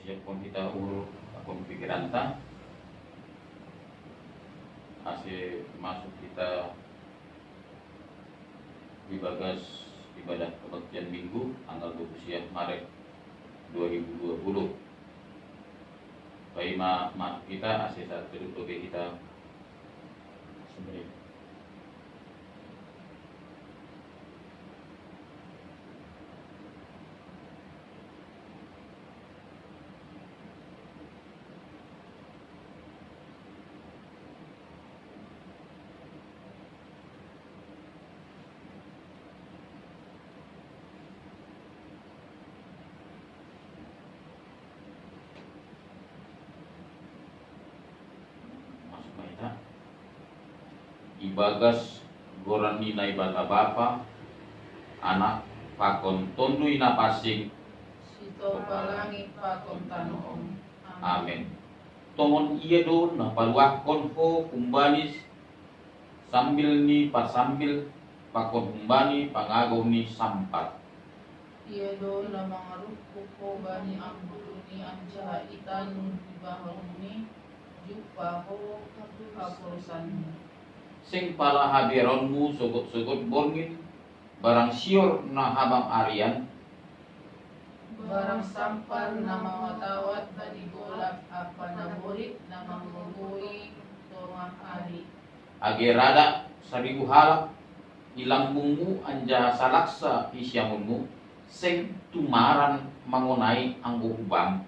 siapkan kita urut akun pikiran ta asih masuk kita di bagas ibadah kebaktian minggu tanggal 20 Maret 2020. Baik mak kita asih saat kedua kita sebenarnya. Ibagas gorani na ibata bapa anak pakon tondui na pasing sito palangit pakon tanom. amen. Tomon iya do na paluakon ko kumbanis sambil ni pasambil pakon kumbani pangagaw ni sampat. Iya do na mga rupo ko bani ang ni ang itan ibahong ni jupa ko kapurusan mo. Sing pala habironmu sugut-sugut borngin barang sior na habang arian Barang sampal na mawatawat na digolap apa na burit na mangguguy tumang ari. agerada saribu halak ilambungmu anja salaksa isyamunmu sing tumaran mangunai anggo hubang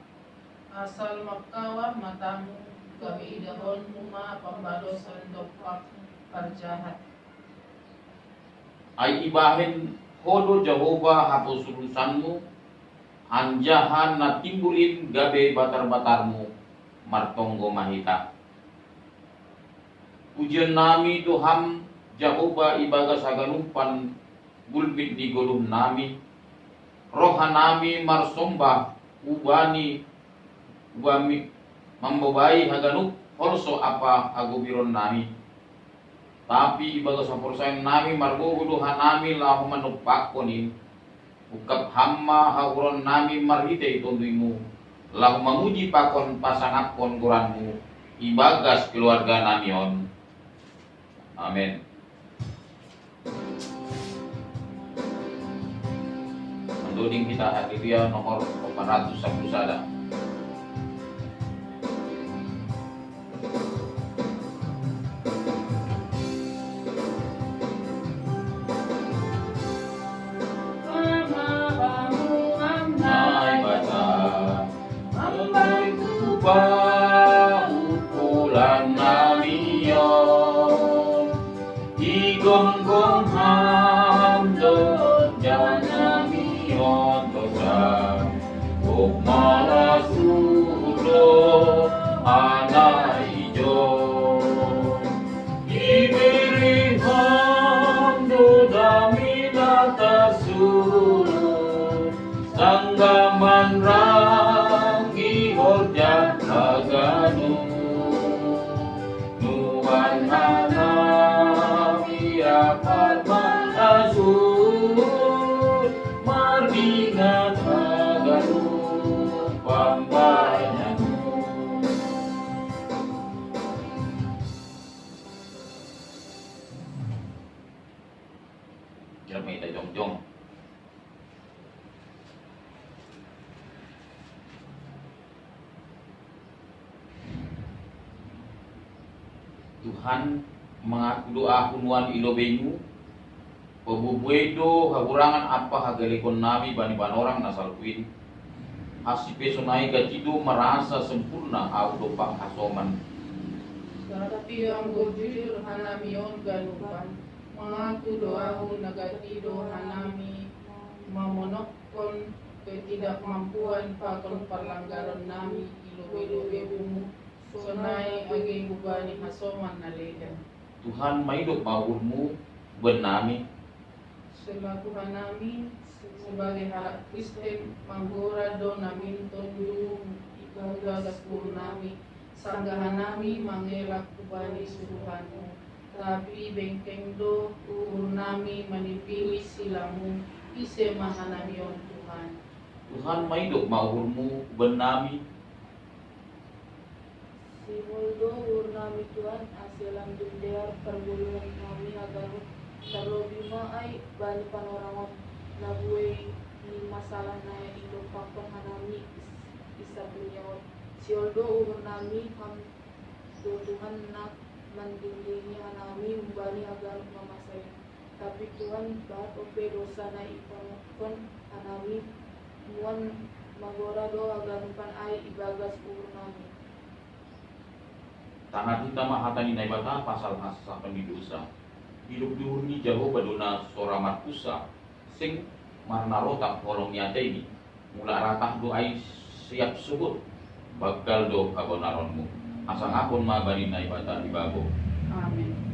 Asal makawa matamu gabi idahon mo pambalosan dopak parjahat. ay ibahin hodo Jehovah hapus urusanmu anjahan na timbulin gabe batar-batarmu martonggo mahita. Ujian nami Tuhan Jehovah ibaga saganumpan gulbit di golum nami roha nami marsombah ubani mambabai haganup holso apa agubiron nami tapi ibaga sapursayan nami marguguduhan nami lahu manupakkonin ukap hamma hauron nami marhite itonduimu lahu mamuji pakon pasangapkon guranmu ibagas keluarga namion. Amin. Menduding kita hadiria nomor 401 sada. Paupulan namion igonggong hamdo janamion dosa ukmala sudo anaijo iberi hamdo damilata suru sanggaman rangi horja aganu nuan hanami aparman azur mardingat aganu pambayanu. Kira may jong-jong. Tuhan mengaku doa hunuan ilobenu pebubuedo hagurangan apa hagalekon nami bani banorang nasalkuin hasipe sunai gajido merasa sempurna audo pak hasoman Tapi ang gujur hanamion ganupan mengaku doahu nagatido hanami mamonokon ketidakmampuan pakon perlanggaran nami ilobe-lobe bumu sonai agi bubani hasoman naleda. Tuhan maidok mawurmu benami Selaku hanami sebagai harap Kristen manggora do namin tondu ikagas nami sanggahan nami mangelak kubani suruhanmu tapi bengkeng do nami manipili silamu ise mahanamion Tuhan Tuhan maidok mauhurmu benami. Simuldo urnami Tuhan asilam jender perguluhan kami agar terlobima ay bani panorangon nabuhay ni masalah na indo pakong hanami isa bunyawan. Sioldo urnami ham Tuhan nak mandingingi hanami umbani agar mamasaya. Tapi Tuhan bahat ope dosa na ipon hanami muan magora do agar pan ay ibagas urnami. Tangan kita mahatani naibata pasal asa di dosa. Hidup diurni jauh badona soramat pusa. Sing marna rotak kolong nyata ini. Mula ratah doai siap subur. Bakal do kabonaronmu. Asang akun mabari naibata di bago. Amin.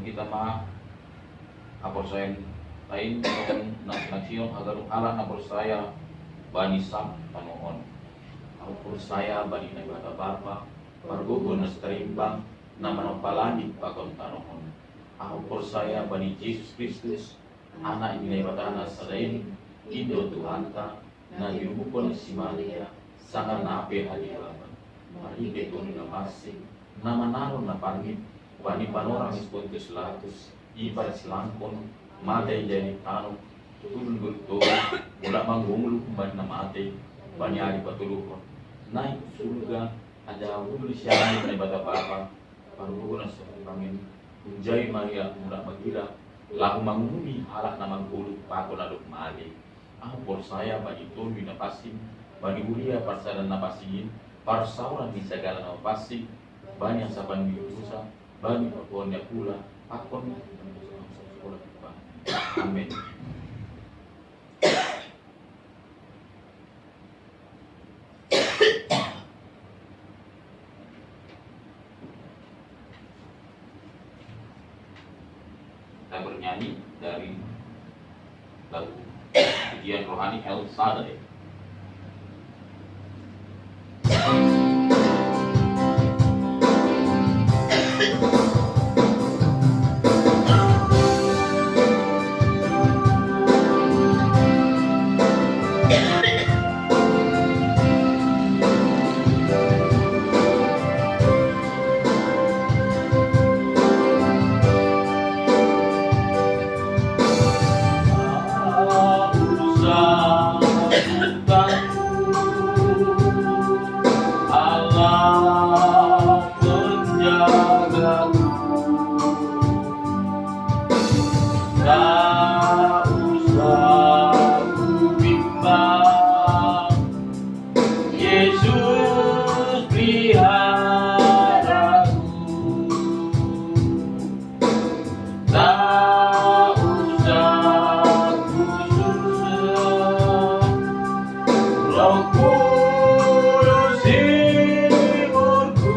Kita mah apor saya lain nagsion agar ala napor saya bani sam panoon apor saya bani naibata bapa pargugon na terimbang na manapalangit pakon tanoon apor saya bani Yesus Kristus anak ini naibata na selain Indo Tuhanta na dirubukon si Maria sangat nape hadilaban marike kong namasing na manaron na pangit bani panorang ispontus latus ibar selangkon mate jadi tanu turun gulto mula manggunglu kembali na mate bani ari patulukon naik surga ada wulu siang na bata papa parugo na sa pangin unjay Maria mula magila lahu mangumi halak na manggulu pako na dukmali por saya bani tumi na pasing bani mulia parsadan na pasingin parsauran di segala na pasing banyak saban diusa bani pakuannya pula akon sekolah kita. Amin. Kita bernyanyi dari lagu pujian rohani El Shaddai. Yesus peliharaku, tak usah ku susah, Roh Kudus hiburku,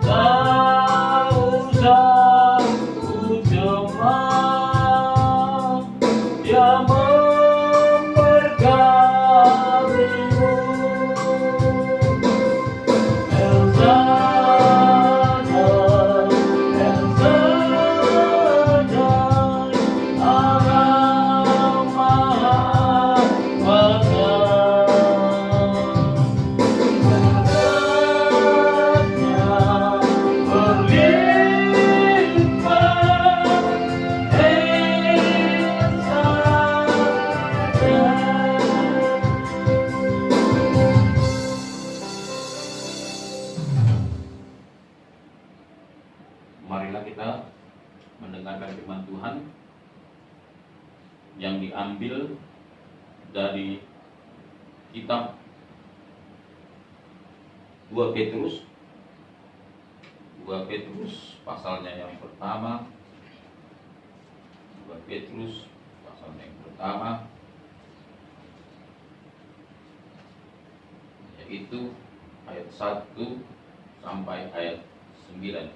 tak usah ku cemas, Dia memberkatimu. Marilah kita mendengarkan firman Tuhan yang diambil dari kitab 2 Petrus pasalnya yang pertama, 2 Petrus pasalnya yang pertama, yaitu ayat 1 sampai ayat 9.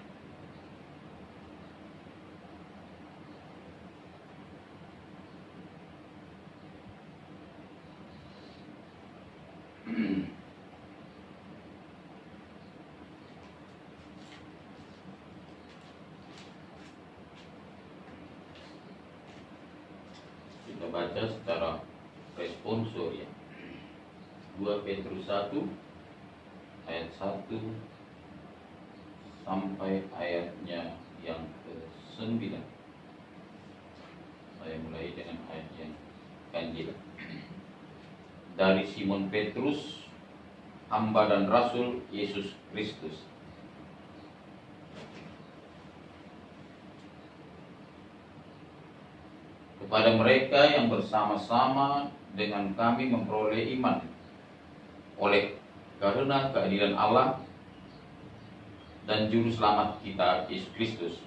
Kita baca secara responsor ya. 2 Petrus 1 ayat 1 sampai ayatnya yang ke-9. Saya mulai dengan ayat yang ganjil. Dari Simon Petrus, hamba dan rasul Yesus Kristus, kepada mereka yang bersama-sama dengan kami memperoleh iman oleh karena keadilan Allah dan juru selamat kita Yesus Kristus.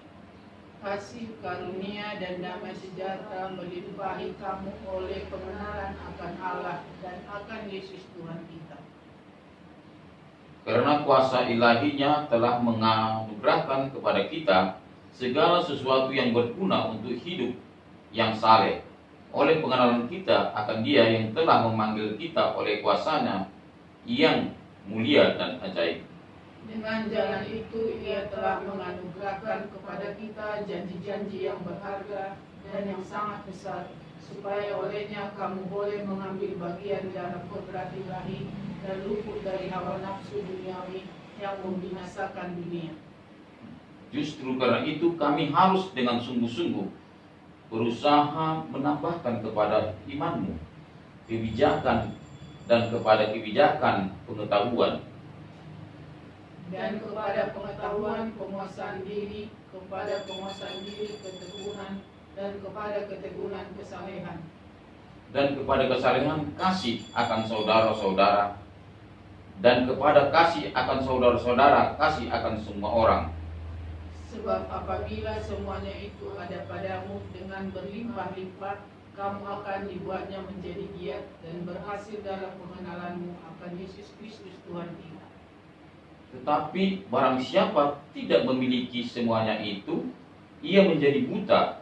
Kasih karunia dan damai sejahtera melimpahi kamu oleh pengenalan akan Allah dan akan Yesus Tuhan kita. Karena kuasa ilahinya telah menganugerahkan kepada kita segala sesuatu yang berguna untuk hidup yang saleh, oleh pengenalan kita akan Dia yang telah memanggil kita oleh kuasanya yang mulia dan ajaib. Dengan jalan itu Ia telah menganugerahkan kepada kita janji-janji yang berharga dan yang sangat besar, supaya olehnya kamu boleh mengambil bagian dalam kodrat ilahi dan luput dari hawa nafsu duniawi yang membinasakan dunia. Justru karena itu kami harus dengan sungguh-sungguh berusaha menambahkan kepada imanmu kebijakan, dan kepada kebijakan pengetahuan, dan kepada pengetahuan penguasaan diri, kepada penguasaan diri keteguhan, dan kepada keteguhan kesalehan, dan kepada kesalehan kasih akan saudara-saudara, dan kepada kasih akan saudara-saudara kasih akan semua orang. Sebab apabila semuanya itu ada padamu dengan berlimpah-limpah, kamu akan dibuatnya menjadi giat dan berhasil dalam pengenalanmu akan Yesus Kristus Tuhan kita. Tetapi barang siapa tidak memiliki semuanya itu, ia menjadi buta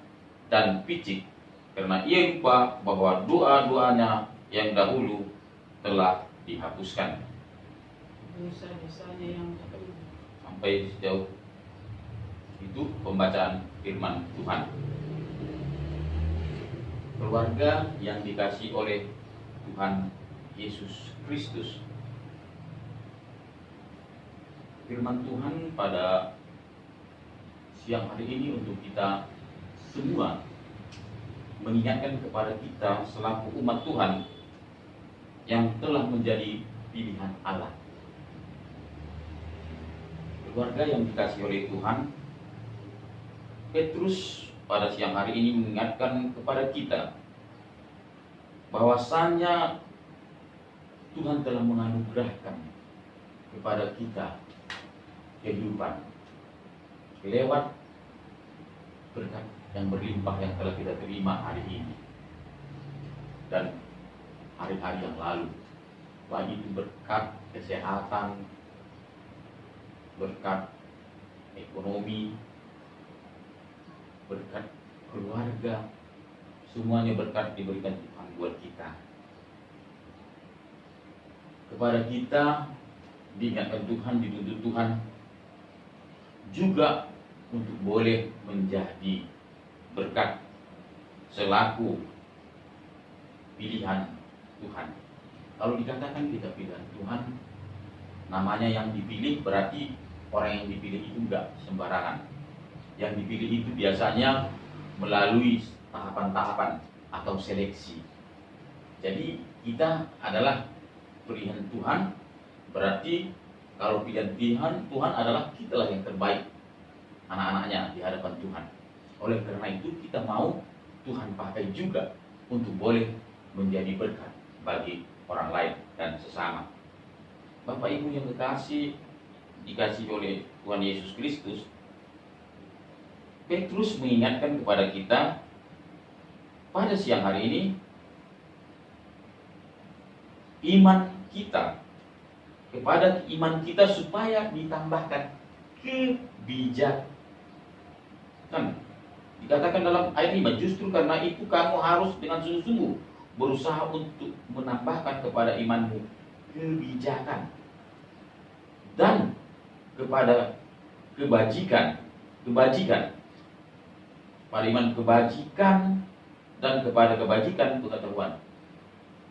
dan picik, karena ia lupa bahwa doa-doanya yang dahulu telah dihapuskan. Dosa-dosanya yang dahulu. Sampai sejauh itu pembacaan firman Tuhan. Keluarga yang dikasihi oleh Tuhan Yesus Kristus, firman Tuhan pada siang hari ini untuk kita semua mengingatkan kepada kita selaku umat Tuhan yang telah menjadi pilihan Allah. Keluarga yang dikasihi oleh Tuhan, Petrus pada siang hari ini mengingatkan kepada kita bahwasannya Tuhan telah menganugerahkan kepada kita kehidupan lewat berkat yang berlimpah yang telah kita terima hari ini dan hari-hari yang lalu. Baik itu berkat kesehatan, berkat ekonomi, berkat keluarga, semuanya berkat diberikan Tuhan buat kita. Kepada kita diingatkan Tuhan, dituntut Tuhan juga untuk boleh menjadi berkat selaku pilihan Tuhan. Kalau dikatakan kita pilihan Tuhan, namanya yang dipilih berarti orang yang dipilih itu enggak sembarangan. Yang dipilih itu biasanya melalui tahapan-tahapan atau seleksi. Jadi kita adalah pilihan Tuhan, berarti kalau pilihan Tuhan adalah kitalah yang terbaik anak-anaknya di hadapan Tuhan. Oleh karena itu kita mau Tuhan pakai juga untuk boleh menjadi berkat bagi orang lain dan sesama. Bapak Ibu yang dikasih oleh Tuhan Yesus Kristus, Petrus mengingatkan kepada kita pada siang hari ini, iman kita kepada iman kita supaya ditambahkan kebijakan. Dikatakan dalam ayat 5, justru karena itu kamu harus dengan sungguh-sungguh berusaha untuk menambahkan kepada imanmu kebijakan dan kepada kebajikan, pada iman kebajikan dan kepada kebajikan pengetahuan.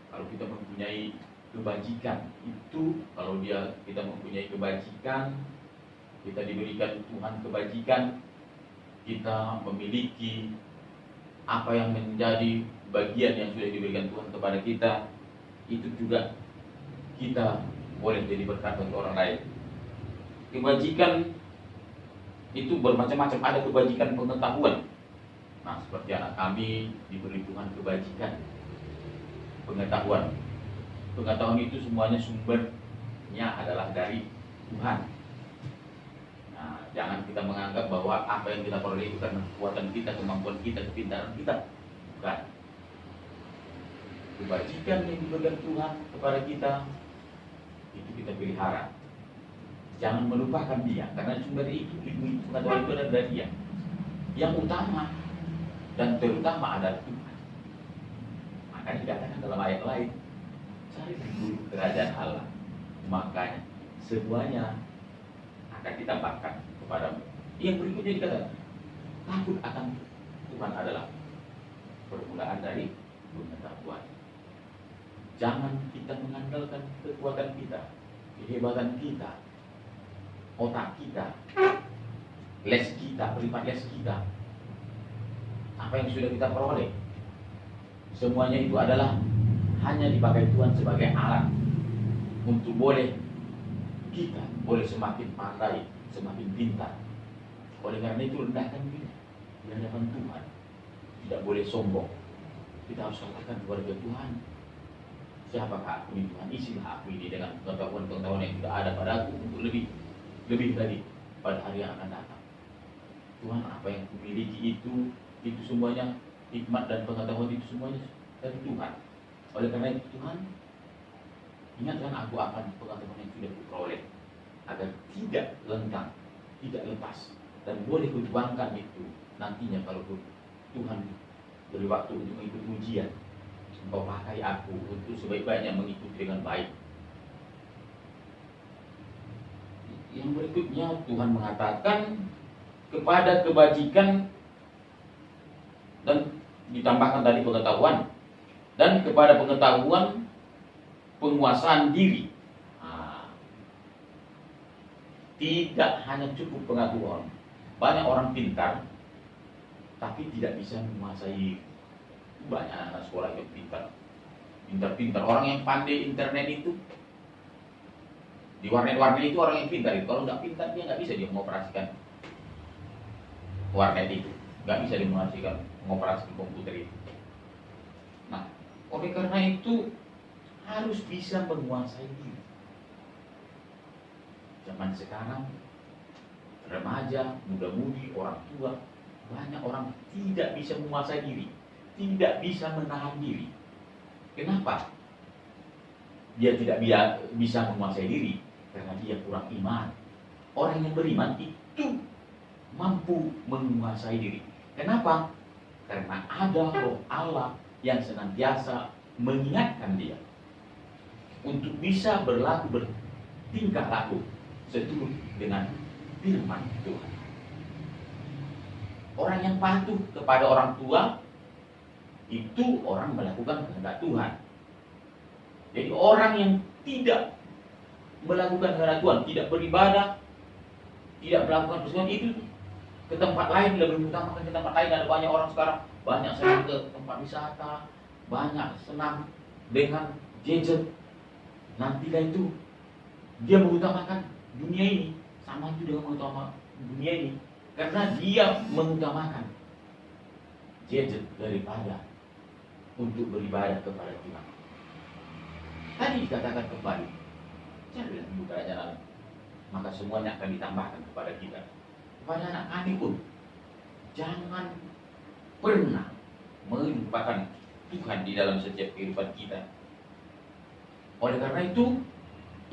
Kalau kita mempunyai kebajikan itu, kalau kita mempunyai kebajikan, kita diberikan Tuhan kebajikan, kita memiliki apa yang menjadi bagian yang sudah diberikan Tuhan kepada kita, itu juga kita boleh jadi berkat untuk orang lain. Kebajikan itu bermacam-macam, ada kebajikan pengetahuan. Nah, seperti anak kami diberi Tuhan kebajikan pengetahuan. Pengetahuan itu semuanya sumbernya adalah dari Tuhan. Nah, jangan kita menganggap bahwa apa yang kita peroleh itu karena kekuatan kita, kemampuan kita, kepintaran kita. Bukan. Kebajikan yang diberikan Tuhan kepada kita itu kita pelihara. Jangan melupakan Dia, karena sumber itu, ilmu itu, pengetahuan itu adalah dari Dia. Yang utama dan terutama adalah Tuhan. Makanya dikatakan dalam ayat lain, cari dulu kerajaan Allah, makanya semuanya akan ditambahkan kepadamu. Yang berikutnya dikatakan, takut akan Tuhan adalah permulaan dari pengetahuan. Jangan kita mengandalkan kekuatan kita, kehebatan kita, otak kita, les kita, privat les kita, apa yang sudah kita peroleh. Semuanya itu adalah hanya dipakai Tuhan sebagai alat untuk boleh kita boleh semakin pandai, semakin pintar. Oleh karena itu rendahkan diri di hadapan Tuhan. Tidak boleh sombong. Kita harus katakan kepada Tuhan, siapakah aku ini Tuhan? Isilah aku ini dengan pengetahuan-pengetahuan yang sudah ada padaku untuk lebih lagi pada hari yang akan datang. Tuhan, apa yang kumiliki itu semuanya hikmat dan pengetahuan itu semuanya dari Tuhan. Oleh karena itu Tuhan, ingatkan aku akan pengetahuan yang sudah kuperoleh agar tidak lengkang, tidak lepas, dan boleh kutuangkan itu nantinya kalau Tuhan beri waktu untuk mengikuti ujian. Engkau pakai aku untuk sebaik-baiknya mengikuti dengan baik. Yang berikutnya Tuhan mengatakan kepada kebajikan dan ditambahkan tadi pengetahuan, dan kepada pengetahuan penguasaan diri. Tidak hanya cukup pengetahuan. Banyak orang pintar tapi tidak bisa menguasai. Banyak anak sekolah yang pintar. Orang yang pandai internet itu, di warnet-warnet itu orang yang pintar itu. Kalau nggak pintar dia nggak bisa dia mengoperasikan warnet itu, nggak bisa dia mengoperasikan komputer itu. Nah, oleh karena itu harus bisa menguasai diri. Zaman sekarang, remaja, muda-mudi, orang tua, banyak orang tidak bisa menguasai diri, tidak bisa menahan diri. Kenapa? Dia tidak bisa menguasai diri karena dia kurang iman. Orang yang beriman itu mampu menguasai diri. Kenapa? Karena ada Roh Allah yang senantiasa mengingatkan dia untuk bisa bertingkah laku seturut dengan firman Tuhan. Orang yang patuh kepada orang tua itu orang melakukan kehendak Tuhan. Jadi orang yang tidak melakukan kehendak Tuhan, tidak beribadah, tidak melakukan persembahan, itu ke tempat lain, lebih mengutamakan ke tempat lain. Ada banyak orang sekarang, banyak senang ke tempat wisata, banyak senang dengan gadget. Nantilah itu dia mengutamakan dunia ini, sama itu dengan mengutamakan dunia ini, karena dia mengutamakan gadget daripada untuk beribadah kepada Tuhan. Tadi dikatakan kembali, saya bilang buka jalan, maka semuanya akan ditambahkan kepada kita. Kepada anak kami pun, jangan pernah melupakan Tuhan di dalam setiap kehidupan kita. Oleh karena itu,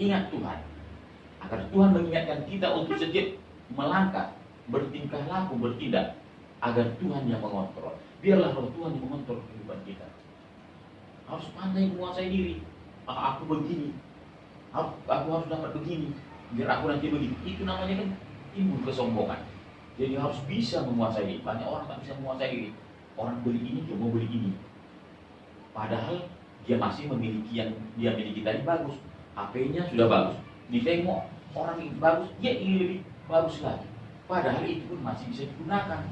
ingat Tuhan, agar Tuhan mengingatkan kita untuk setiap melangkah, bertingkah laku, bertindak, agar Tuhan yang mengontrol. Biarlah Roh Tuhan yang mengontrol kehidupan kita. Harus pandai menguasai diri. Aku begini, aku harus dapat begini, biar aku nanti begini. Itu namanya kan timbul kesombongan. Jadi harus bisa menguasai diri. Banyak orang tak bisa menguasai diri. Orang beli ini, dia mau beli ini, padahal dia masih memiliki yang dia miliki tadi bagus. HP-nya sudah bagus, ditengok orang ini bagus, dia ingin lebih bagus lagi, padahal itu pun masih bisa digunakan.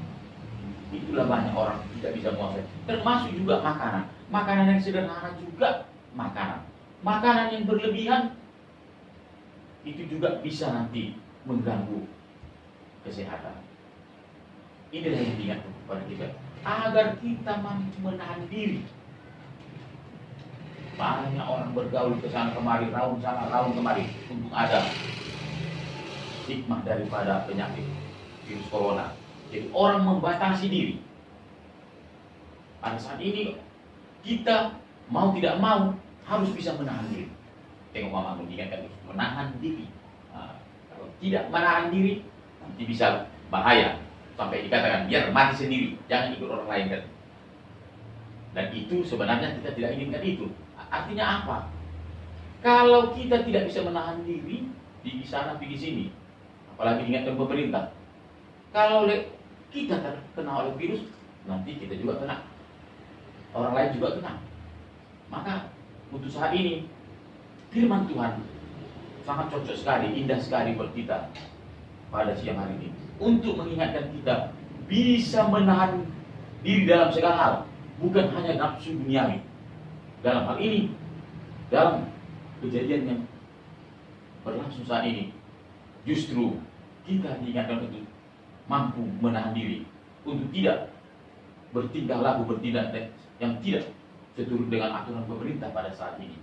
Itulah banyak orang tidak bisa menguasai. Termasuk juga makanan. Makanan yang sederhana juga makanan. Makanan yang berlebihan itu juga bisa nanti mengganggu kesehatan. Inilah yang diingatkan kepada kita, agar kita mampu menahan diri. Banyak orang bergaul ke sana kemari, raung sana, raung kemari, untuk ada hikmah daripada penyakit virus corona. Jadi orang membatasi diri. Pada saat ini kita mau tidak mau harus bisa menahan diri. Tengok Mama mengingatkan itu, menahan diri. Nah, kalau tidak menahan diri, nanti bisa bahaya. Sampai dikatakan biar mati sendiri, jangan ikut orang lain kan. Dan itu sebenarnya kita tidak inginkan itu. Artinya apa? Kalau kita tidak bisa menahan diri di sana pergi sini, apalagi diingatkan pemerintah, kalau kita terkena oleh virus, nanti kita juga kena, orang lain juga kena. Maka untuk saat ini firman Tuhan sangat cocok sekali, indah sekali buat kita pada siang hari ini, untuk mengingatkan kita bisa menahan diri dalam segala hal, bukan hanya nafsu duniawi. Dalam hal ini, dalam kejadian yang berlangsung saat ini, justru kita diingatkan untuk mampu menahan diri, untuk tidak bertingkah laku, bertindak yang tidak seturut dengan aturan pemerintah pada saat ini.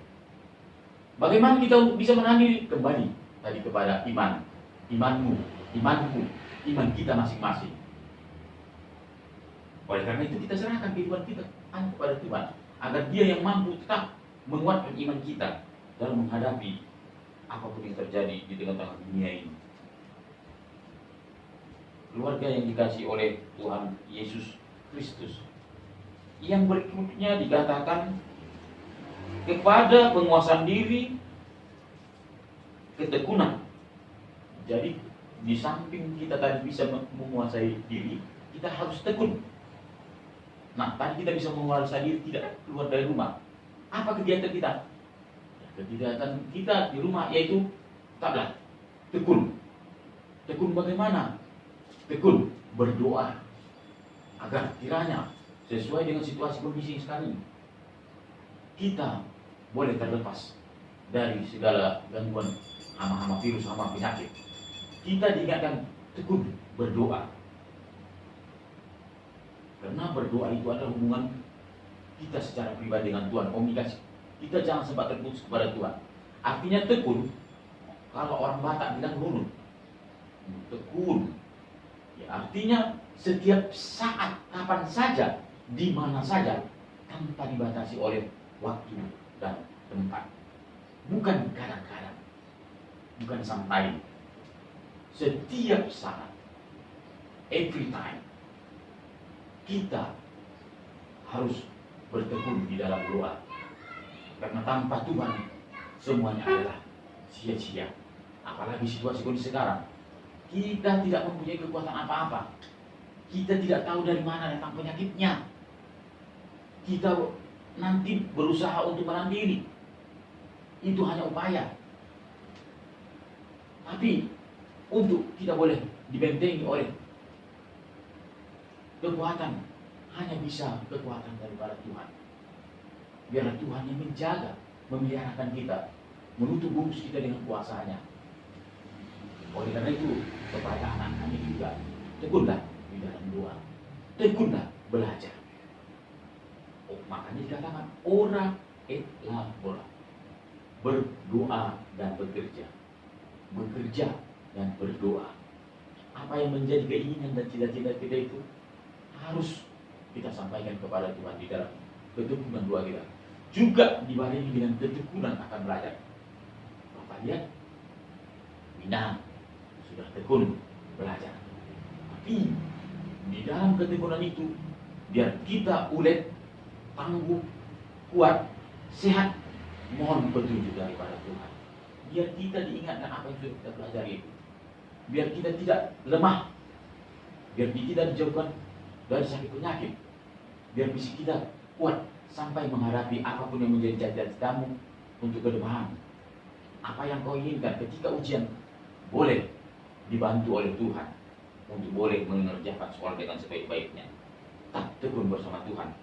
Bagaimana kita untuk bisa menahan diri? Kembali tadi kepada iman, imanmu, imanku, iman kita masing-masing. Oleh karena itu kita serahkan kehidupan kita kepada Tuhan, agar Dia yang mampu tetap menguatkan iman kita dalam menghadapi apapun yang terjadi di tengah-tengah dunia ini. Keluarga yang dikasihi oleh Tuhan Yesus Kristus, yang berikutnya dikatakan kepada penguasaan diri, ketekunan. Jadi di samping kita tadi bisa menguasai diri, kita harus tekun. Nah, tadi kita bisa menguasai diri tidak keluar dari rumah. Apa kegiatan kita? Kegiatan kita di rumah yaitu tetaplah tekun. Tekun bagaimana? Tekun berdoa agar kiranya sesuai dengan situasi kondisi sekarang ini, kita boleh terlepas dari segala gangguan hama-hama virus, hama penyakit. Kita diingatkan tekun berdoa. Karena berdoa itu adalah hubungan kita secara pribadi dengan Tuhan, komunikasi Kita jangan sempat terputus kepada Tuhan. Artinya tekun, kalau orang Batak bilang nunut. Tekun. Ya, artinya setiap saat, kapan saja, di mana saja, tanpa dibatasi oleh waktu dan tempat. Bukan kadang-kadang, bukan sampai. Setiap saat, every time, kita harus bertekun di dalam doa. Karena tanpa Tuhan, semuanya adalah sia-sia. Apalagi situasi kondisi sekarang. Kita tidak mempunyai kekuatan apa-apa. Kita tidak tahu dari mana datang penyakitnya. Kita nanti berusaha untuk menahan diri. Itu hanya upaya. Tapi untuk tidak boleh dibentengi oleh kekuatan, hanya bisa kekuatan daripada Tuhan. Biarlah Tuhan yang menjaga, memeliharakan kita, menutup bungkus kita dengan kuasanya. Oleh karena itu, kepada anak-anak juga, tekunlah di dalam doa, tekunlah belajar. Oh, makanya dikatakan ora et labora, berdoa dan bekerja, bekerja dan berdoa. Apa yang menjadi keinginan dan cita-cita kita itu harus kita sampaikan kepada Tuhan di dalam ketekunan doa kita. Juga dibarengi dengan ketekunan akan belajar. Bapak lihat, Minang sudah tekun belajar. Tapi di dalam ketekunan itu, biar kita ulet, tangguh, kuat, sehat, mohon petunjuk daripada Tuhan. Biar kita diingatkan apa yang sudah kita pelajari itu. Biar kita tidak lemah. Biar kita dijauhkan dari sakit penyakit. Biar fisik kita kuat sampai menghadapi apapun yang menjadi cita-citamu untuk ke depan. Apa yang kau inginkan ketika ujian, boleh dibantu oleh Tuhan untuk boleh mengerjakan soal dengan sebaik-baiknya. Tak tekun bersama Tuhan.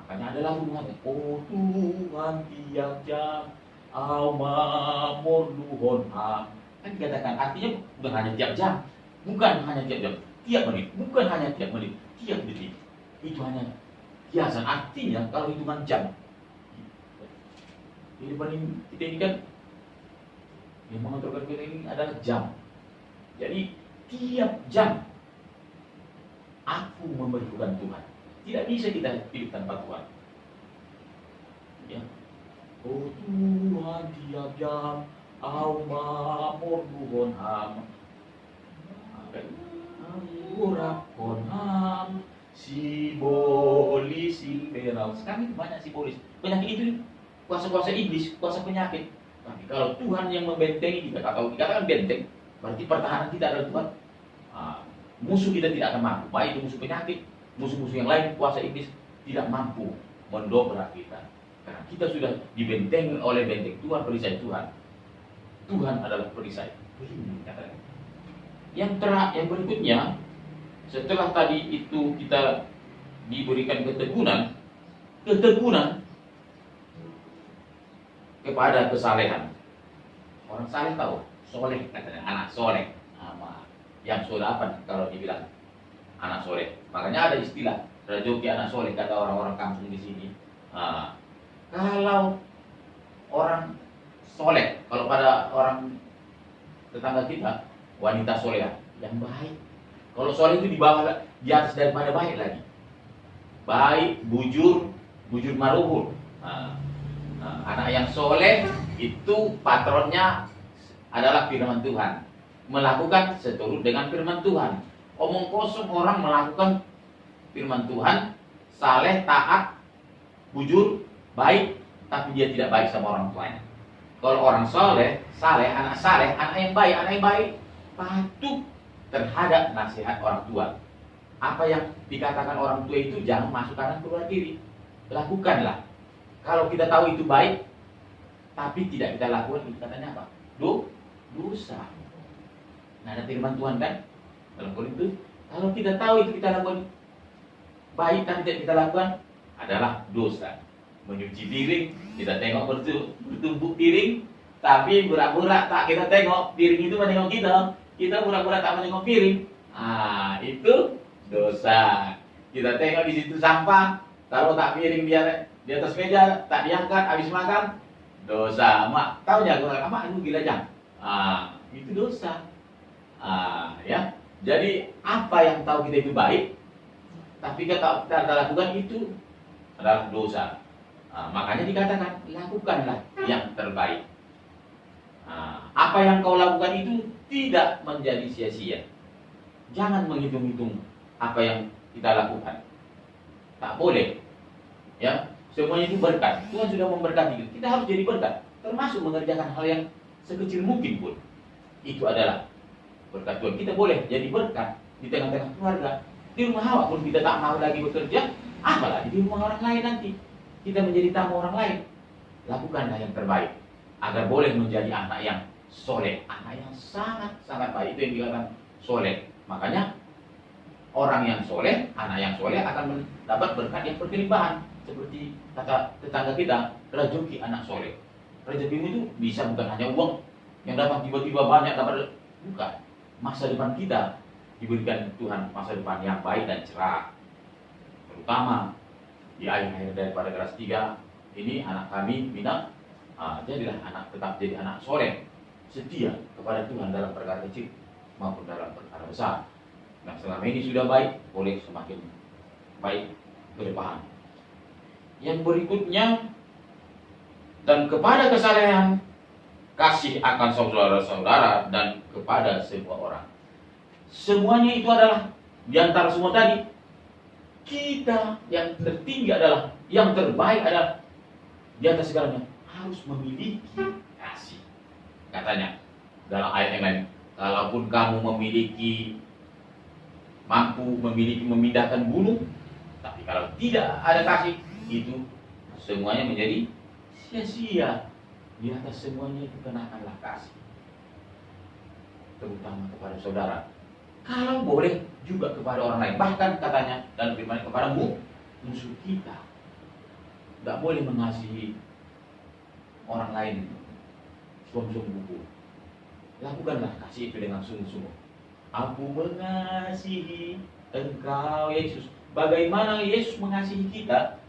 Makanya ada lagu mengatakan, oh Tuhan tiap jam, au mamor luhon ham. Kan dikatakan, artinya bukan hanya tiap jam, bukan hanya tiap jam, tiap menit, bukan hanya tiap menit, tiap detik. Itu hanya kiasan. Artinya kalau hitungan jam, di depan kita ini kan yang mengontrolkan kita ini adalah jam. Jadi tiap jam aku memerlukan Tuhan. Tidak bisa kita hidup tanpa Tuhan. Ya. Oh Tuhan tiap jam, au mamor luhon ham. Amurapon ham. Sibolis silverau. Sekarang itu banyak sibolis. Penyakit itu kuasa-kuasa iblis, kuasa penyakit. Tapi kalau Tuhan yang membentengi kita, kalau dikatakan benteng, berarti pertahanan kita adalah Tuhan. Musuh kita tidak akan mampu. Baik itu musuh penyakit, musuh-musuh yang lain, kuasa iblis tidak mampu mendobrak kita. Karena kita sudah dibentengi oleh benteng Tuhan, perisai Tuhan. Tuhan adalah perisai. Yang berikutnya, setelah tadi itu kita diberikan ketekunan kepada kesalehan. Orang saleh tahu, soleh katanya, anak soleh. Yang soleh apa kalau dibilang anak soleh? Makanya ada istilah rajoki anak soleh kata orang-orang kampung di sini. Kalau orang soleh, kalau pada orang tetangga kita wanita soleh yang baik. Kalau soleh itu di bawah, di atas daripada baik lagi. Baik, bujur maruhun. Anak yang soleh itu patronnya adalah firman Tuhan. Melakukan seturut dengan firman Tuhan. Omong kosong orang melakukan firman Tuhan, saleh, taat, bujur, baik, tapi dia tidak baik sama orang tuanya. Kalau orang saleh, anak yang baik, patuh terhadap nasihat orang tua. Apa yang dikatakan orang tua itu jangan masuk kanan keluar kiri. Lakukanlah. Kalau kita tahu itu baik, tapi tidak kita lakukan, itu katanya apa? Dosa. Nah, ada firman Tuhan kan dalam Korintus, kalau kita tahu itu kita lakukan baik tapi tidak kita lakukan adalah dosa. Menyuci piring, kita tengok bertumpuk piring, tapi pura-pura tak kita tengok piring itu menengok kita pura-pura tak menengok piring. Itu dosa. Kita tengok di situ sampah, kalau tak piring dia Di atas meja tak diangkat, habis makan dosa. Mak, tahu ya, mak itu gila jang. Itu dosa. Ya. Jadi apa yang tahu kita itu baik, tapi kita lakukan itu adalah dosa. Makanya dikatakan lakukanlah yang terbaik. Apa yang kau lakukan itu tidak menjadi sia-sia. Jangan menghitung-hitung apa yang kita lakukan. Tak boleh. Ya, semuanya itu berkat. Tuhan sudah memberkati kita. Kita harus jadi berkat, termasuk mengerjakan hal yang sekecil mungkin pun. Itu adalah berkat Tuhan. Kita boleh jadi berkat di tengah-tengah keluarga. Di rumah Hawa pun kita tak mau lagi bekerja, apalagi di rumah orang lain nanti. Kita menjadi tamu orang lain. Lakukanlah yang terbaik agar boleh menjadi anak yang soleh, anak yang sangat-sangat baik. Itu yang dikatakan soleh. Makanya orang yang soleh, anak yang soleh akan mendapat berkat yang berkelimpahan. Seperti kata tetangga kita, rezeki anak soleh. Rezekimu itu bisa bukan hanya uang yang datang tiba-tiba banyak, dapat, bukan. Masa depan kita diberikan Tuhan masa depan yang baik dan cerah. Terutama di akhir-akhir daripada kelas 3 ini anak kami minat, jadilah anak, tetap jadi anak soleh, setia kepada Tuhan dalam perkara kecil maupun dalam perkara besar. Nah, selama ini sudah baik, boleh semakin baik ke depan. Yang berikutnya, dan kepada kesalehan kasih akan saudara-saudara dan kepada semua orang. Semuanya itu adalah di antara semua tadi, kita yang tertinggi adalah, yang terbaik adalah di atas segalanya harus memiliki kasih. Katanya dalam ayat yang lain, kalaupun kamu mampu memindahkan gunung, tapi kalau tidak ada kasih, itu semuanya menjadi sia-sia. Di atas semuanya itu kenakanlah kasih, terutama kepada saudara. Kalau boleh juga kepada orang lain. Bahkan katanya dalam firman kepada musuh kita. Tidak boleh mengasihi orang lain sungguh-sungguh. Lakukanlah kasih itu dengan sungguh-sungguh. Aku mengasihi engkau Yesus. Bagaimana Yesus mengasihi kita?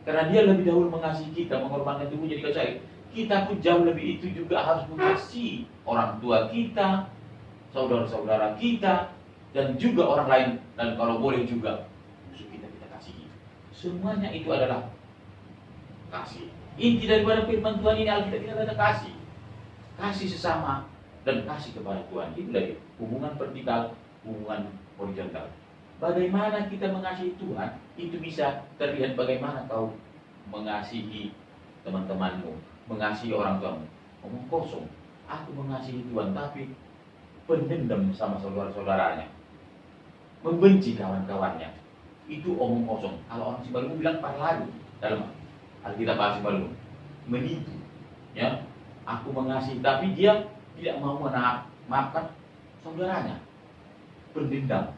Karena dia lebih dahulu mengasihi kita, mengorbankan tubuhnya di kayu salib. Kita pun jauh lebih itu juga harus mengasihi orang tua kita, saudara-saudara kita, dan juga orang lain. Dan kalau boleh juga musuh kita kasihi. Semuanya itu adalah kasih. Inti daripada firman Tuhan ini, Alkitab kita ada kasih. Kasih sesama dan kasih kepada Tuhan. Itu dari hubungan vertikal, hubungan horizontal. Bagaimana kita mengasihi Tuhan, itu bisa terlihat bagaimana kau mengasihi teman-temanmu, mengasihi orang tuamu. Omong kosong, aku mengasihi Tuhan tapi pendendam sama saudara-saudaranya, membenci kawan-kawannya. Itu omong kosong. Kalau orang Simbalungun bilang parladu dalam Alkitab bahasa Simbalungun, menipu. Ya, aku mengasihi tapi dia tidak mau memaafkan saudaranya, pendendam.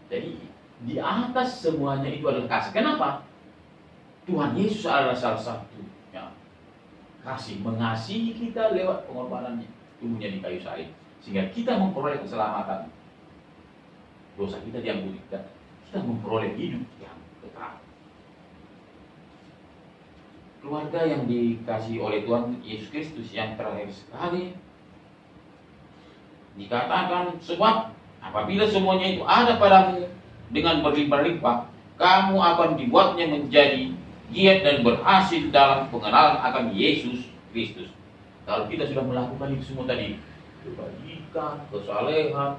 Jadi di atas semuanya itu adalah kasih. Kenapa? Tuhan Yesus adalah salah satu ya, kasih, mengasihi kita lewat pengorbanannya, tubuhnya di kayu salib, sehingga kita memperoleh keselamatan. Dosa kita diampuni, kita memperoleh hidup yang kekal. Keluarga yang dikasihi oleh Tuhan Yesus Kristus yang terakhir sekali dikatakan, sebab apabila semuanya itu ada padamu dengan berlimpah-limpah, kamu akan dibuatnya menjadi giat dan berhasil dalam pengenalan akan Yesus Kristus. Kalau kita sudah melakukan itu semua tadi, kebajikan, kesalehan,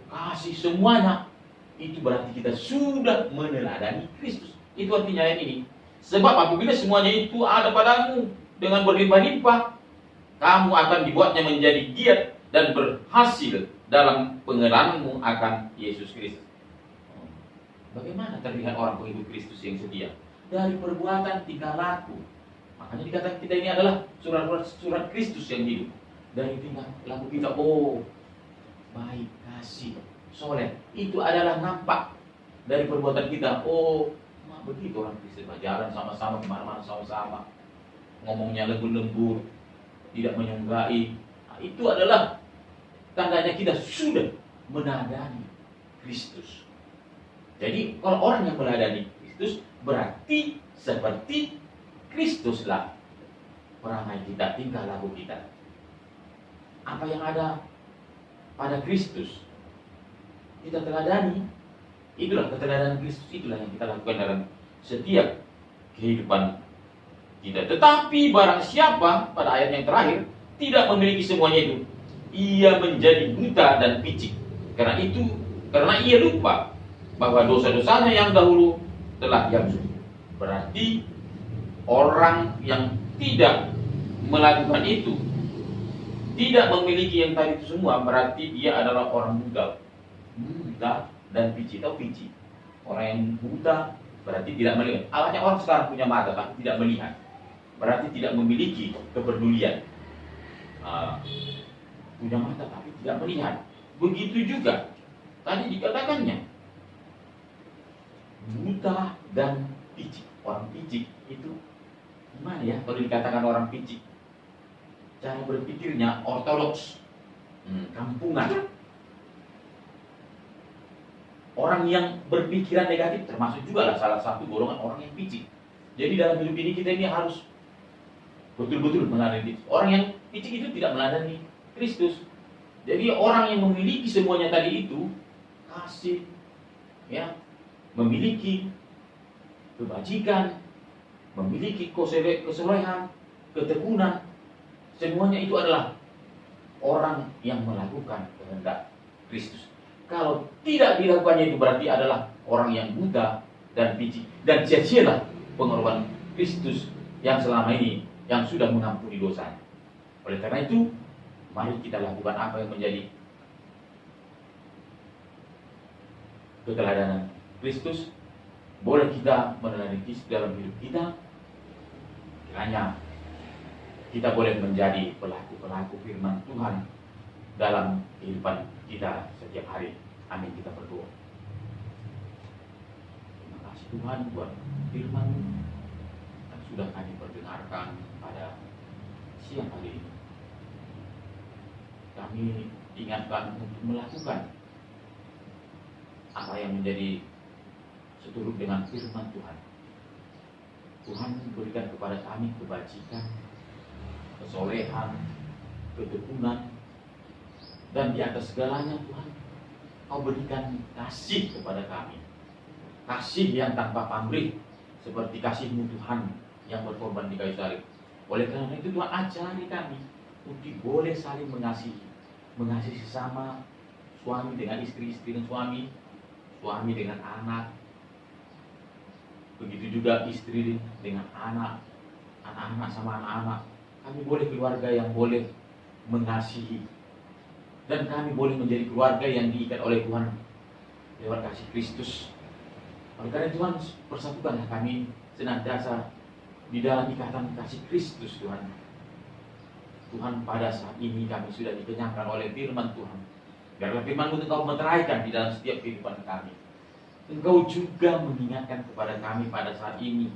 kasih, semuanya, itu berarti kita sudah meneladani Kristus. Itu artinya ayat ini. Sebab apabila semuanya itu ada padamu dengan berlimpah-limpah, kamu akan dibuatnya menjadi giat dan berhasil dalam pengenalanmu akan Yesus Kristus. Bagaimana terlihat orang pengikut Kristus yang setia? Dari perbuatan, tingkah laku. Makanya dikatakan kita ini adalah surat Kristus yang hidup. Dari tingkah laku kita, oh baik, kasih, soleh. Itu adalah nampak dari perbuatan kita. Oh, begitu orang Kristen berjalan sama-sama, kemana-mana sama-sama, ngomongnya lembut-lembut, tidak menyunggai. Itu adalah tandanya kita sudah meneladani Kristus. Jadi kalau orang yang meneladani Kristus, berarti seperti Kristuslah perangai kita, tingkah laku kita. Apa yang ada pada Kristus kita teladani. Itulah keteladanan Kristus, itulah yang kita lakukan dalam setiap kehidupan kita. Tetapi barang siapa, pada ayat yang terakhir, tidak memiliki semuanya itu, ia menjadi buta dan picik. Karena ia lupa bahwa dosa-dosanya yang dahulu telah dihapus. Berarti orang yang tidak melakukan itu, tidak memiliki yang tadi itu semua, berarti dia adalah orang buta dan picik. Tahu picik? Orang yang buta berarti tidak melihat. Awalnya orang sekarang punya mata kan, tidak melihat. Berarti tidak memiliki kepedulian. Punya mata tapi tidak melihat. Begitu juga tadi dikatakannya buta dan picik. Orang picik itu gimana ya kalau dikatakan orang picik? Cara berpikirnya ortodoks, kampungan. Orang yang berpikiran negatif termasuk juga lah salah satu golongan orang yang picik. Jadi dalam hidup ini kita ini harus betul-betul meladani. Orang yang picik itu tidak meladani Kristus. Jadi orang yang memiliki semuanya tadi itu, kasih, ya, memiliki kebajikan, memiliki kesolehan, ketekunan, semuanya itu adalah orang yang melakukan kehendak Kristus. Kalau tidak dilakukannya itu berarti adalah orang yang buta dan picik. Dan sia-sialah pengorbanan Kristus yang selama ini yang sudah mengampuni dosanya. Oleh karena itu, mari kita lakukan apa yang menjadi keteladanan Kristus. Boleh kita meneladani Kristus dalam hidup kita. Hanya kita boleh menjadi pelaku-pelaku firman Tuhan dalam kehidupan kita setiap hari. Amin, kita berdoa. Terima kasih Tuhan buat firman yang sudah kami perdengarkan pada siang hari ini. Kami ingatkan untuk melakukan apa yang menjadi seturut dengan firman Tuhan. Tuhan berikan kepada kami kebajikan, kesolehan, ketekunan, dan di atas segalanya Tuhan, Kau berikan kasih kepada kami. Kasih yang tanpa pamrih, seperti kasih-Mu Tuhan yang berkorban di kayu salib. Oleh karena itu Tuhan ajari kami untuk boleh saling mengasihi. Mengasihi sesama, suami dengan istri, istri dengan suami, suami dengan anak. Begitu juga istri dengan anak, anak-anak sama anak-anak. Kami boleh keluarga yang boleh mengasihi. Dan kami boleh menjadi keluarga yang diikat oleh Tuhan lewat kasih Kristus. Oleh karena Tuhan, persatukanlah kami senantiasa di dalam ikatan kasih Kristus Tuhan. Tuhan, pada saat ini kami sudah dikenyangkan oleh firman Tuhan. Biarlah firman-Mu Engkau meteraikan di dalam setiap kehidupan kami. Engkau juga mengingatkan kepada kami pada saat ini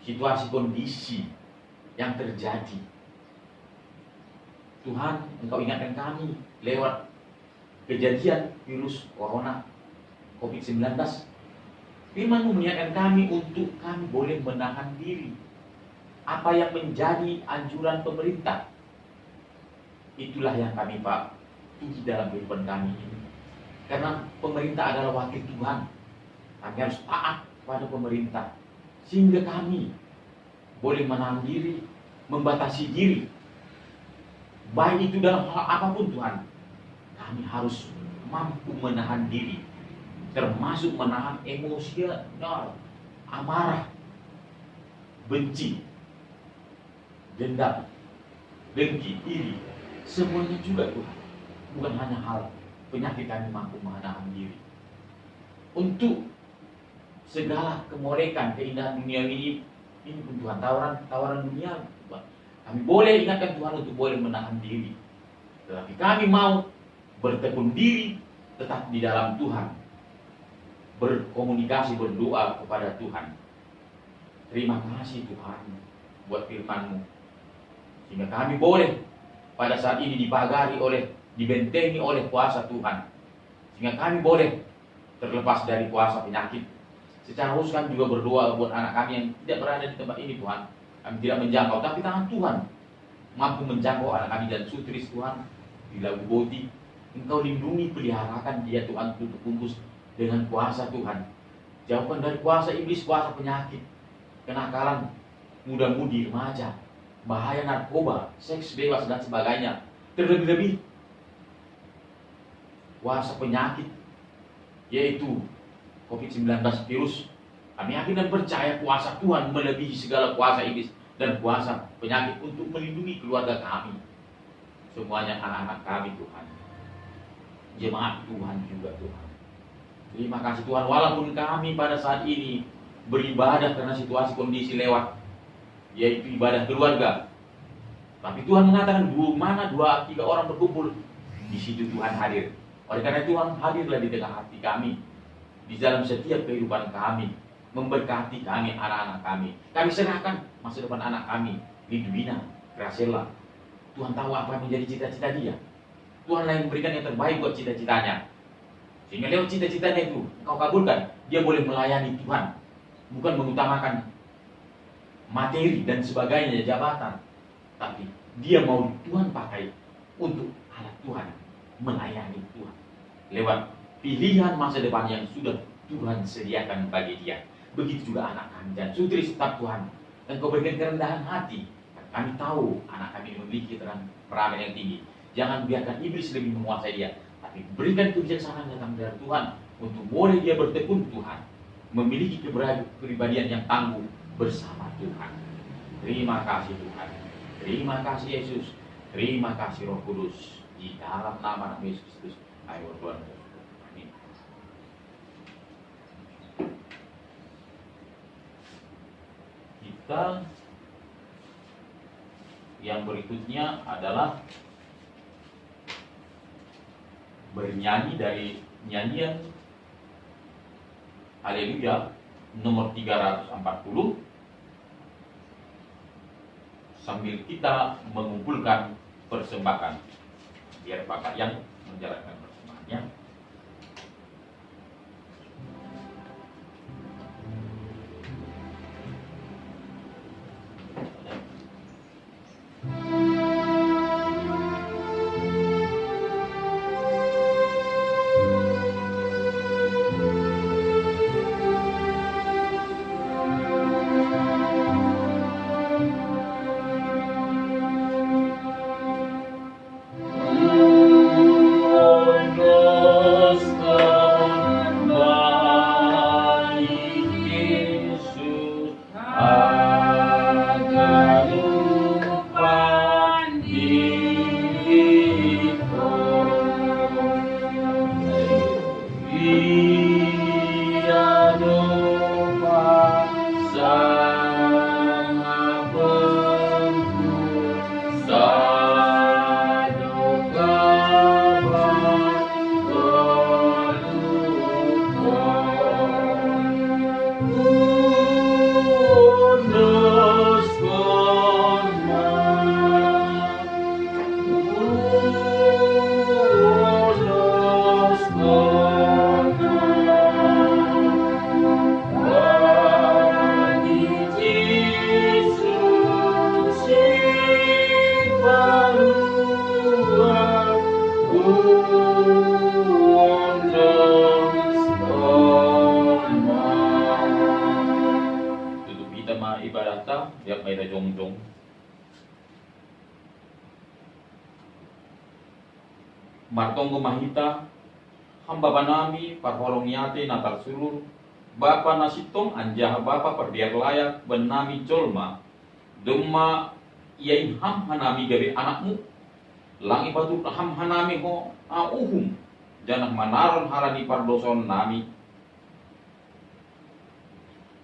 situasi kondisi yang terjadi. Tuhan, Engkau ingatkan kami lewat kejadian virus corona COVID-19. Firman-Mu mengingatkan kami untuk kami boleh menahan diri. Apa yang menjadi anjuran pemerintah, itulah yang kami patuhi dalam kehidupan kami ini. Karena pemerintah adalah wakil Tuhan. Kami harus taat pada pemerintah. Sehingga kami boleh menahan diri, membatasi diri. Baik itu dalam hal apapun Tuhan, kami harus mampu menahan diri, termasuk menahan emosional, amarah, benci, dendam, dengki, iri, semuanya juga Tuhan. Bukan hanya hal penyakit, kami mampu menahan diri. Untuk segala kemolekan, keindahan dunia ini pun Tuhan, tawaran dunia Tuhan. Kami boleh ingatkan Tuhan untuk boleh menahan diri. Tetapi kami mau bertekun diri tetap di dalam Tuhan. Berkomunikasi, berdoa kepada Tuhan. Terima kasih Tuhan buat firman-Mu. Sehingga kami boleh pada saat ini dibentengi oleh kuasa Tuhan. Sehingga kami boleh terlepas dari kuasa penyakit. Secara khusus kami juga berdoa buat anak kami yang tidak berada di tempat ini Tuhan. Kami tidak menjangkau, tapi tangan Tuhan mampu menjangkau anak kami dan Sutris Tuhan di Lagu Boti. Engkau lindungi, peliharakan dia Tuhan, tutup bungkus dengan kuasa Tuhan. Jauhkan dari kuasa iblis, kuasa penyakit, kenakalan, muda-mudi, remaja, bahaya narkoba, seks bebas dan sebagainya. Terlebih-lebih kuasa penyakit yaitu COVID-19 virus. Kami yakin dan percaya kuasa Tuhan melebihi segala kuasa iblis dan kuasa penyakit untuk melindungi keluarga kami. Semuanya anak-anak kami Tuhan. Jemaat Tuhan juga Tuhan. Terima kasih Tuhan, walaupun kami pada saat ini beribadah karena situasi kondisi lewat, yaitu ibadah keluarga. Tapi Tuhan mengatakan mana 2-3 orang berkumpul, di situ Tuhan hadir. Oleh karena Tuhan hadirlah di tengah hati kami, di dalam setiap kehidupan kami, memberkati kami, anak-anak kami. Kami serahkan masa depan anak kami, Lidwina, Gracella. Tuhan tahu apa yang menjadi cita-cita dia. Tuhanlah yang memberikan yang terbaik buat cita-citanya. Sehingga lewat cita-citanya itu, engkau kabulkan, dia boleh melayani Tuhan. Bukan mengutamakan materi dan sebagainya, jabatan. Tapi dia mau Tuhan pakai untuk anak Tuhan, melayani Tuhan. Lewat pilihan masa depan yang sudah Tuhan sediakan bagi dia. Begitu juga anak kami dan Sutris tetap Tuhan. Engkau berikan kerendahan hati. Kami tahu anak kami memiliki peranan yang tinggi. Jangan biarkan iblis lebih menguasai dia, tapi berikan kebijaksanaan datang dari Tuhan untuk boleh dia bertekun Tuhan, memiliki kepribadian yang tangguh bersama Tuhan. Terima kasih Tuhan, terima kasih Yesus, terima kasih Roh Kudus, di dalam nama Yesus Kristus. Ayo Tuhan. Amin. Kita yang berikutnya adalah bernyanyi dari nyanyian Haleluya nomor 340 sambil kita mengumpulkan persembahan. Biar Bapak yang menjalankan persembahannya. Martonggo mahita hamba banami parholong yate natal sulur bapa nasitong anjaha bapa perbiar layak benami colma demma iain ham hanami gabe anakmu langi batu ham hanami ho auhum janah manaron harani pardoson nami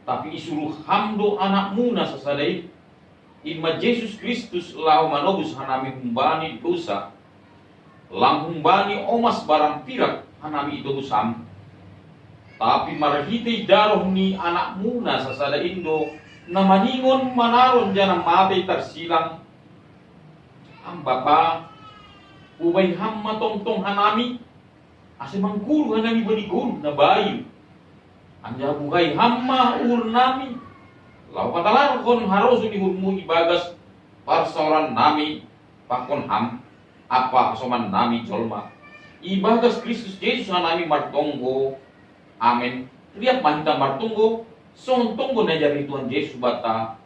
tapi isuruh hamdo anakmu nasasadai imma Yesus Kristus lau manobus hanami humbani dosa langhung bani omas barang pirak hanami itu usam tapi marhiti daroh ni anakmu na sasada indo na maningon manaron janang mati tersilang ang bapa ubay ham matongtong hanami ase mangkuru hanami banigon na bayu anja bukai hamma ur nami. Lau katalar kon harus dihurmu ibagas parsoran nami pakon ham apa soman nami jolma. Ibagas Kristus Yesus nami martonggo. Amin. Lihat mahita martonggo. Son tunggu najari Tuhan Yesus bata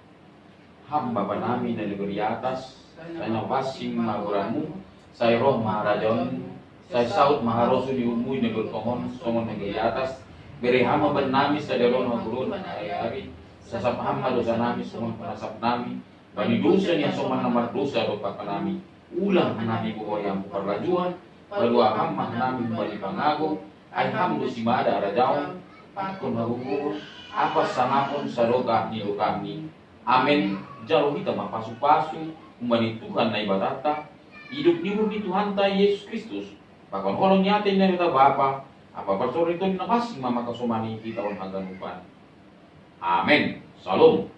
hamba nami dari negeri atas. Saya pasing maguramu. Saya roh maharajon. Saya saut maharosu diumui negeri tohon. Songon negeri atas. Beri hamba nami sadaron magurun hari. Sasap hamba dosa nami songon penasap nami. Bani dosa yang soman nomor dosa dopa nami. Ulang nami buho yang perlajuan. Kedua hamba nami bani pangago. Ay hamdo si mada rajau. Pakon magugur. Apa sanapun sadoka nido kami. Amin. Jauh kita mapasu-pasu. Umbani Tuhan na ibadata. Hidup nidur di Tuhan ta Yesus Kristus. Pakon holong nyate na kita Bapa. Apa persori itu napasing mama kasumani kita on hagan upan. Amin. Salam.